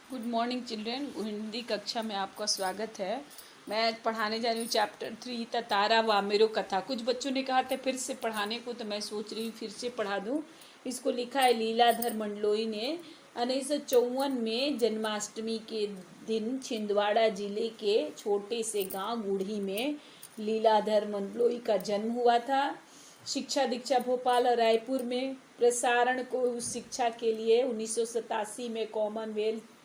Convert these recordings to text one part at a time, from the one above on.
Good morning children. Hindi कक्षा में आपका स्वागत है। मैं आज पढ़ाने जा रही हूँ चैप्टर 3 ततारा वामेरो कथा। कुछ बच्चों ने कहा था फिर से पढ़ाने को, तो मैं सोच रही हूँ फिर से पढ़ा दूँ। इसको लिखा है लीलाधर मंडलोई ने। 1954 में जन्माष्टमी के दिन छिंदवाड़ा जिले के छोटे से गांव गुढ़ी में लीलाधर मंडलोई का जन्म हुआ था। शिक्षा दीक्षा भोपाल और रायपुर में। प्रसारण को उस शिक्षा के लिए 1987 में कॉमनवेल्थ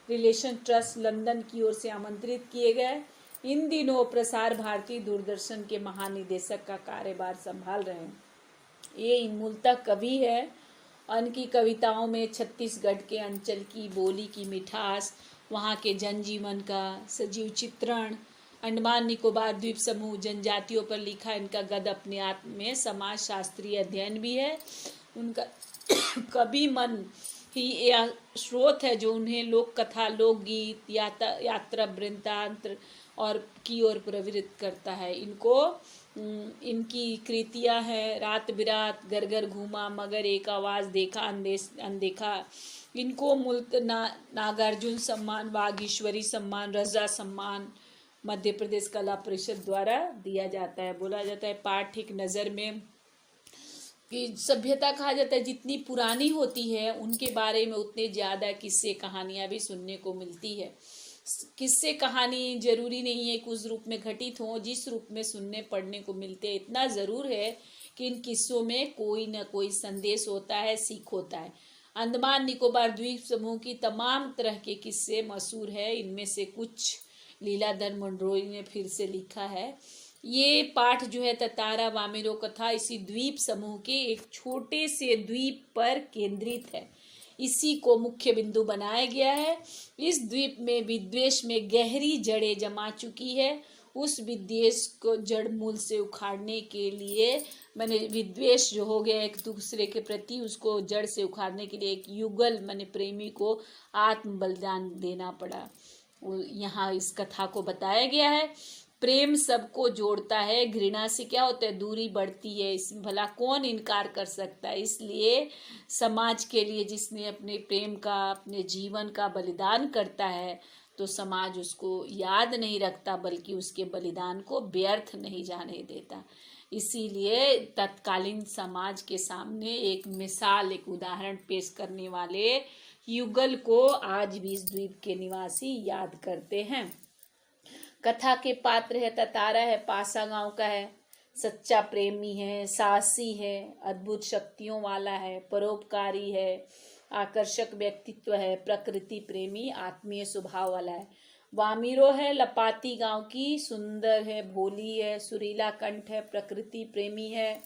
रिलेशन ट्रस्ट लंदन की ओर से आमंत्रित किए गए। इन दिनों प्रसार भारती दूरदर्शन के महानिदेशक का कार्यभार संभाल रहे हैं। ये मूलतः कवि है। उनकी कविताओं में छत्तीसगढ़ के अंचल की बोली की मिठास, वहाँ के जनजीवन का सजीव चित्रण, अंडमान निकोबार द्वीप समूह जनजातियों पर लिखा इनका गद्य अपने आप में समाज शास्त्रीय अध्ययन भी है। उनका कवि मन ही यह स्रोत है जो उन्हें लोक कथा, लोकगीत, यात्रा वृत्तांत और की ओर प्रवृत्त करता है। इनकी कृतियां हैं रात बिरात, घर घर घूमा, मगर एक आवाज़, देखा अनदेखा। इनको मूलत नागार्जुन सम्मान, वागीश्वरी सम्मान, रजा सम्मान मध्य प्रदेश कला परिषद द्वारा दिया जाता है। बोला जाता है पाठ एक नज़र में कि सभ्यता कहा जाता है जितनी पुरानी होती है उनके बारे में उतने ज़्यादा किस्से कहानियाँ भी सुनने को मिलती है। किस्से कहानी जरूरी नहीं है कि उस रूप में घटित हो, जिस रूप में सुनने पढ़ने को मिलते हैं इतना ज़रूर है कि इन किस्सों में कोई न कोई संदेश होता है, सीख होता है। अंडमान निकोबार द्वीप समूह की तमाम तरह के किस्से मशहूर है। इनमें से कुछ लीलाधर मंडलोई ने फिर से लिखा है। ये पाठ जो है ततारा वामेरो कथा इसी द्वीप समूह के एक छोटे से द्वीप पर केंद्रित है। इसी को मुख्य बिंदु बनाया गया है। इस द्वीप में विद्वेष में गहरी जड़ें जमा चुकी है। उस विद्वेष को जड़ मूल से उखाड़ने के लिए मैंने विद्वेष जो हो गया एक दूसरे के प्रति, उसको जड़ से उखाड़ने के लिए एक युगल मैंने प्रेमी को आत्म बलिदान देना पड़ा। यहाँ इस कथा को बताया गया है। प्रेम सबको जोड़ता है, घृणा से क्या होता है, दूरी बढ़ती है। इसमें भला कौन इनकार कर सकता है। इसलिए समाज के लिए जिसने अपने प्रेम का, अपने जीवन का बलिदान करता है तो समाज उसको याद नहीं रखता, बल्कि उसके बलिदान को व्यर्थ नहीं जाने देता। इसीलिए तत्कालीन समाज के सामने एक मिसाल, एक उदाहरण पेश करने वाले युगल को आज भी इस द्वीप के निवासी याद करते हैं। कथा के पात्र है ततारा है, पासा गांव का है, सच्चा प्रेमी है, साहसी है, अद्भुत शक्तियों वाला है, परोपकारी है, आकर्षक व्यक्तित्व है, प्रकृति प्रेमी, आत्मीय स्वभाव वाला है। वामिरो है लपाती गांव की, सुंदर है, भोली है, सुरीला कंठ है, प्रकृति प्रेमी है,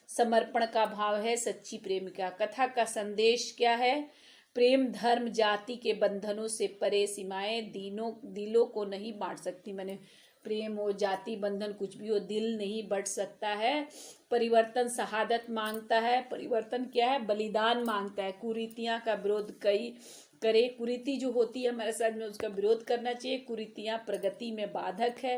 समर्पण का भाव है, सच्ची प्रेमिका। कथा का संदेश क्या है? प्रेम धर्म जाति के बंधनों से परे, सीमाएं दिलों को नहीं बांट सकती। मैंने प्रेम हो, जाति बंधन कुछ भी हो, दिल नहीं बढ़ सकता है। परिवर्तन शहादत मांगता है। परिवर्तन क्या है? बलिदान मांगता है। कुरीतियां का विरोध करे। कुरीति जो होती है हमारे समाज में, उसका विरोध करना चाहिए। कुरीतियां प्रगति में बाधक है।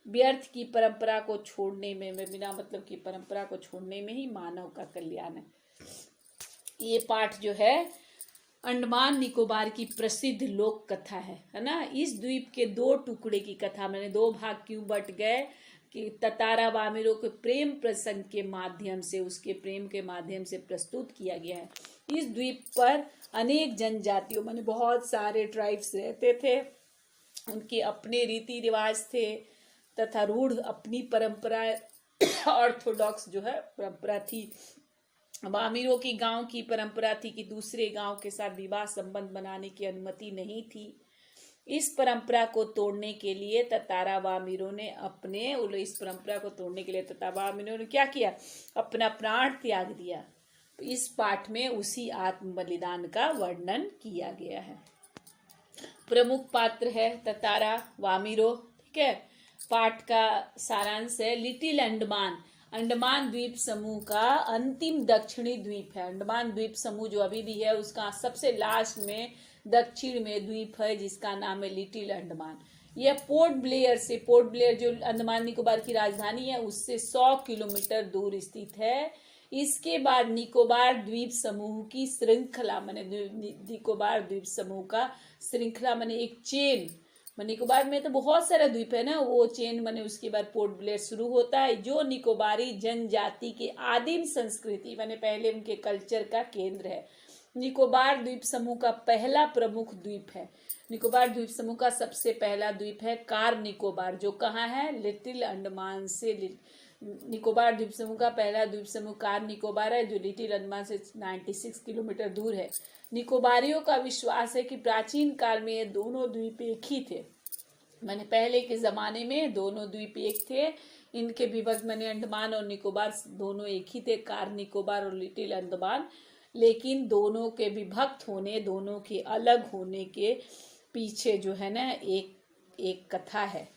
व्यर्थ की परंपरा को छोड़ने में, बिना मतलब की परंपरा को छोड़ने में ही मानव का कल्याण है। ये पाठ जो है अंडमान निकोबार की प्रसिद्ध लोक कथा है ना। इस द्वीप के दो टुकड़े की कथा, मैंने दो भाग क्यों बट गए कि ततारा वामेरो के प्रेम प्रसंग के माध्यम से, उसके प्रेम के माध्यम से प्रस्तुत किया गया है। इस द्वीप पर अनेक जनजातियों माने बहुत सारे ट्राइब्स रहते थे। उनके अपने रीति रिवाज थे तथा रूढ़ अपनी परंपरा ऑर्थोडॉक्स जो है परंपरा थी। वामिरों की गांव की परंपरा थी कि दूसरे गांव के साथ विवाह संबंध बनाने की अनुमति नहीं थी। इस परंपरा को तोड़ने के लिए ततारा वामिरों ने क्या किया? अपना प्राण त्याग दिया। तो इस पाठ में उसी आत्म बलिदान का वर्णन किया गया है। प्रमुख पात्र है ततारा वामिरो, ठीक है। पाठ का सारांश है लिटिल अंडमान। अंडमान द्वीप समूह का अंतिम दक्षिणी द्वीप है। अंडमान द्वीप समूह जो अभी भी है उसका सबसे लास्ट में दक्षिण में द्वीप है जिसका नाम है लिटिल अंडमान। यह पोर्ट ब्लेयर जो अंडमान निकोबार की राजधानी है उससे 100 किलोमीटर दूर स्थित है। इसके बाद निकोबार द्वीप समूह की श्रृंखला माने निकोबार द्वीप समूह का श्रृंखला माने एक चेन। निकोबार में तो बहुत सारा द्वीप है ना, वो चेन माने उसके बाद पोर्ट ब्लेयर शुरू होता है, जो निकोबारी जनजाति के आदिम संस्कृति माने पहले उनके कल्चर का केंद्र है। निकोबार द्वीप समूह का पहला प्रमुख द्वीप है। निकोबार द्वीप समूह का सबसे पहला द्वीप है कार निकोबार, जो कहाँ है, लिटिल अंडमान से। निकोबार द्वीप समूह का पहला द्वीप समूह कार निकोबार है, जो लिटिल अंडमान से 96 किलोमीटर दूर है। निकोबारियों का विश्वास है कि प्राचीन काल में ये दोनों द्वीप एक ही थे। माने पहले के जमाने में दोनों द्वीप एक थे। इनके विभक्त माने अंडमान और निकोबार दोनों एक ही थे, कार निकोबार और लिटिल अंडमान। लेकिन दोनों के विभक्त होने, दोनों के अलग होने के पीछे जो है ना एक कथा है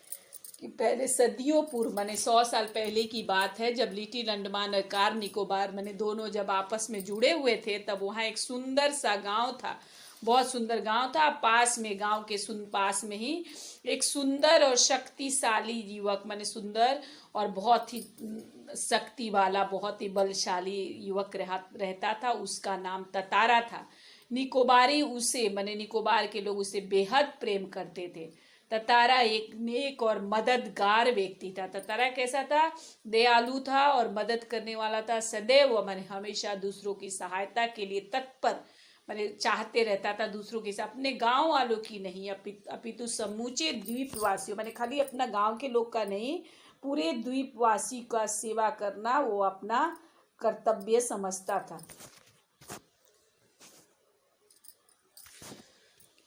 कि पहले सदियों पूर्व माने 100 साल पहले की बात है, जब लिटिल अंडमान और कार निकोबार माने दोनों जब आपस में जुड़े हुए थे, तब वहाँ एक सुंदर सा गांव था, बहुत सुंदर गांव था। पास में गांव के पास में ही एक सुंदर और शक्तिशाली युवक माने सुंदर और बहुत ही शक्ति वाला, बहुत ही बलशाली युवक रहता था। उसका नाम ततारा था। निकोबारी उसे माने निकोबार के लोग उसे बेहद प्रेम करते थे। ततारा एक नेक और मददगार व्यक्ति था। ततारा कैसा था, दयालु था और मदद करने वाला था। सदैव माने हमेशा दूसरों की सहायता के लिए तत्पर माने चाहते रहता था, दूसरों के साथ, अपने गांव वालों की नहीं अपितु समूचे द्वीपवासियों माने खाली अपना गांव के लोग का नहीं, पूरे द्वीपवासी का सेवा करना वो अपना कर्तव्य समझता था।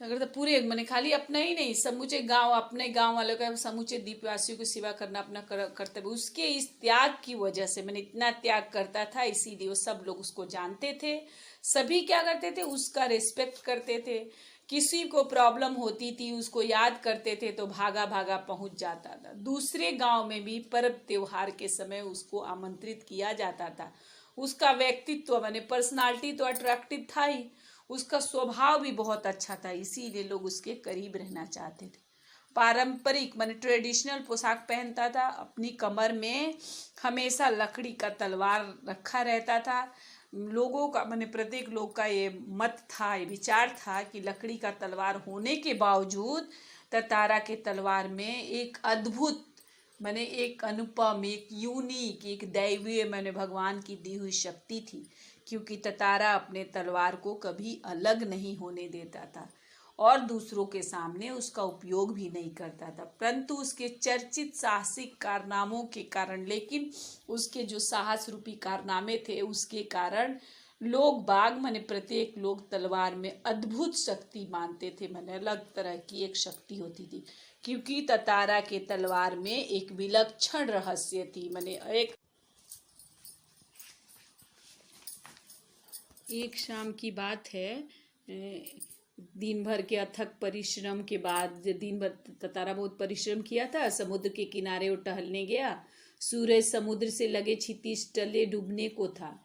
अगर तो पूरे माने खाली अपना ही नहीं, समूचे गांव, अपने गांव वालों का, समूचे द्वीपवासियों की सेवा करना अपना कर्तव्य। उसके इस त्याग की वजह से मैंने इतना त्याग करता था, इसीलिए वो सब लोग उसको जानते थे। सभी क्या करते थे, उसका रिस्पेक्ट करते थे। किसी को प्रॉब्लम होती थी उसको याद करते थे तो भागा भागा पहुंच जाता था। दूसरे गांव में भी पर्व त्योहार के समय उसको आमंत्रित किया जाता था। उसका व्यक्तित्व माने पर्सनालिटी तो अट्रैक्टिव था ही, उसका स्वभाव भी बहुत अच्छा था, इसीलिए लोग उसके करीब रहना चाहते थे। पारंपरिक माने ट्रेडिशनल पोशाक पहनता था। अपनी कमर में हमेशा लकड़ी का तलवार रखा रहता था। लोगों का माने प्रत्येक लोग का ये मत था, ये विचार था कि लकड़ी का तलवार होने के बावजूद ततारा के तलवार में एक अद्भुत माने एक अनुपम, एक यूनिक, एक दैवीय माने भगवान की दी हुई शक्ति थी, क्योंकि ततारा अपने तलवार को कभी अलग नहीं होने देता था और दूसरों के सामने उसका उपयोग भी नहीं करता था। परंतु उसके चर्चित साहसिक कारनामों के कारण, लेकिन उसके जो साहस रूपी कारनामे थे उसके कारण लोग बाग माने प्रत्येक लोग तलवार में अद्भुत शक्ति मानते थे, माने अलग तरह की एक शक्ति होती थी, क्योंकि ततारा के तलवार में एक विलक्षण रहस्य थी। माने एक शाम की बात है, दिन भर के अथक परिश्रम के बाद, दिन भर ततारा बहुत परिश्रम किया था, समुद्र के किनारे वो टहलने गया। सूरज समुद्र से लगे क्षितिज तले डूबने को था।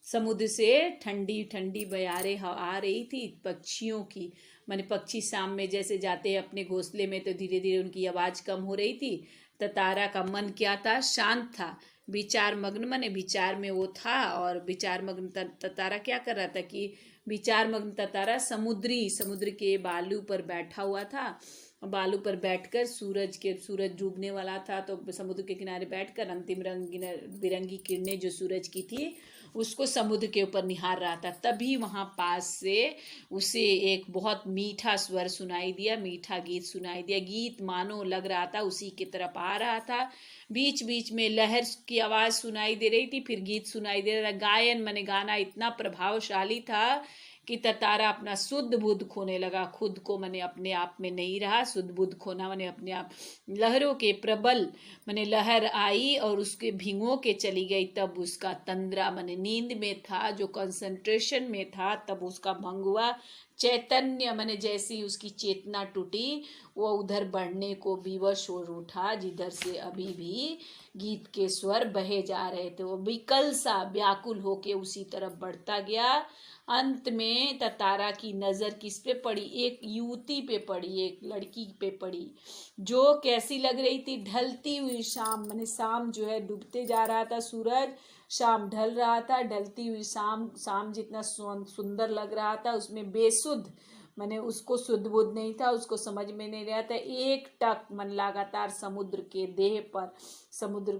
समुद्र से ठंडी ठंडी बयारें आ रही थी पक्षियों की, माने पक्षी शाम में जैसे जाते हैं अपने घोंसले में तो धीरे धीरे उनकी आवाज़ कम हो रही थी। ततारा का मन क्या था, शांत था, विचार मग्न, माने विचार में वो था। और विचार मग्न ततारा क्या कर रहा था कि विचार मग्न ततारा समुद्र के बालू पर बैठा हुआ था। बालू पर बैठकर सूरज डूबने वाला था, तो समुद्र के किनारे बैठकर अंतिम रंग बिरंगी किरणें जो सूरज की थी उसको समुद्र के ऊपर निहार रहा था। तभी वहाँ पास से उसे एक बहुत मीठा स्वर सुनाई दिया, मीठा गीत सुनाई दिया। गीत मानो लग रहा था उसी की तरफ आ रहा था। बीच बीच में लहर की आवाज़ सुनाई दे रही थी, फिर गीत सुनाई दे रहा था। गायन माने गाना इतना प्रभावशाली था कि ततारा अपना शुद्ध बुद्ध खोने लगा। खुद को माने अपने आप में नहीं रहा, शुद्ध बुद्ध खोना माने अपने आप। लहरों के प्रबल माने लहर आई और उसके भिंगो के चली गई। तब उसका तंद्रा माने नींद में था, जो कंसंट्रेशन में था, तब उसका भंग हुआ। चैतन्य माने जैसी उसकी चेतना टूटी, वो उधर बढ़ने को विवश हो उठा जिधर से अभी भी गीत के स्वर बहे जा रहे थे। वो विकल सा व्याकुल होके उसी तरफ बढ़ता गया। अंत में तारा की नज़र किस पे पड़ी? एक युवती पे पड़ी, एक लड़की पे पड़ी, जो कैसी लग रही थी? ढलती हुई शाम, मैंने शाम जो है डूबते जा रहा था सूरज, शाम ढल रहा था, ढलती हुई शाम, शाम जितना सुंदर लग रहा था उसमें बेसुध, मैंने उसको शुद्ध बुद्ध नहीं था, उसको समझ में नहीं रहा था। एक टक मन लगातार समुद्र के देह पर, समुद्र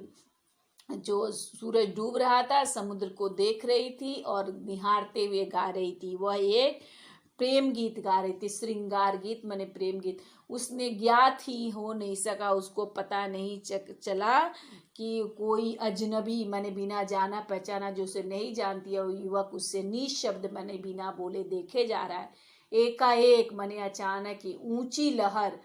जो सूरज डूब रहा था समुद्र को देख रही थी और निहारते हुए गा रही थी। वह एक प्रेम गीत गा रही थी, श्रृंगार गीत माने प्रेम गीत। उसने ज्ञात ही हो नहीं सका, उसको पता नहीं चला कि कोई अजनबी माने बिना जाना पहचाना, जो उसे नहीं जानती है, वो युवक उससे निशब्द माने बिना बोले देखे जा रहा है। एकाएक माने अचानक ही ऊंची लहर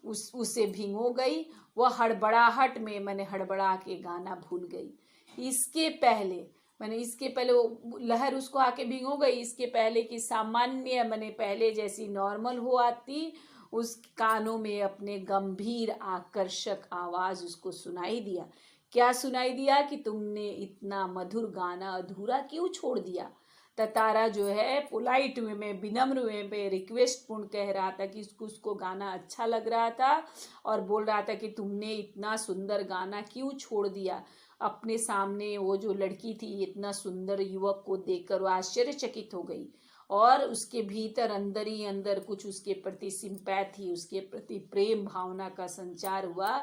उसे भिगो गई। वह हड़बड़ाहट में मैंने हड़बड़ा के गाना भूल गई। इसके पहले वो लहर उसको आके भिगो गई। इसके पहले कि सामान्य मैंने पहले जैसी नॉर्मल हो आती, उस कानों में अपने गंभीर आकर्षक आवाज उसको सुनाई दिया। क्या सुनाई दिया? कि तुमने इतना मधुर गाना अधूरा क्यों छोड़ दिया? तारा जो है पोलाइट वे में, विनम्र वे में, रिक्वेस्ट पूर्ण कह रहा था कि उसको गाना अच्छा लग रहा था और बोल रहा था कि तुमने इतना सुंदर गाना क्यों छोड़ दिया। अपने सामने वो जो लड़की थी इतना सुंदर युवक को देखकर वो आश्चर्यचकित हो गई और उसके भीतर अंदर ही अंदर कुछ उसके प्रति सिंपैथी, उसके प्रति प्रेम भावना का संचार हुआ।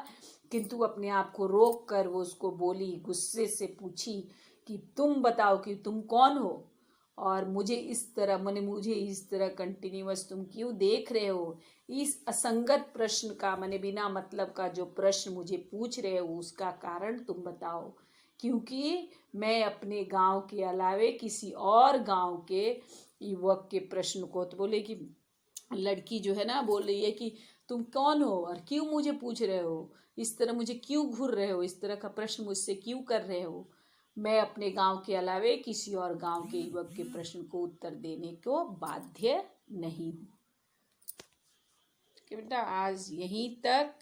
किंतु अपने आप को रोक कर वो उसको बोली, गुस्से से पूछी कि तुम बताओ कि तुम कौन हो और मुझे इस तरह कंटिन्यूअस तुम क्यों देख रहे हो? इस असंगत प्रश्न का, मैंने बिना मतलब का जो प्रश्न मुझे पूछ रहे हो उसका कारण तुम बताओ। क्योंकि मैं अपने गांव के अलावे किसी और गांव के युवक के प्रश्न को, तो बोले कि लड़की जो है ना बोल रही है कि तुम कौन हो और क्यों मुझे पूछ रहे हो, इस तरह मुझे क्यों घूर रहे हो, इस तरह का प्रश्न मुझसे क्यों कर रहे हो? मैं अपने गांव के अलावे किसी और गांव के युवक के प्रश्न को उत्तर देने को बाध्य नहीं हूँ। बेटा आज यहीं तक।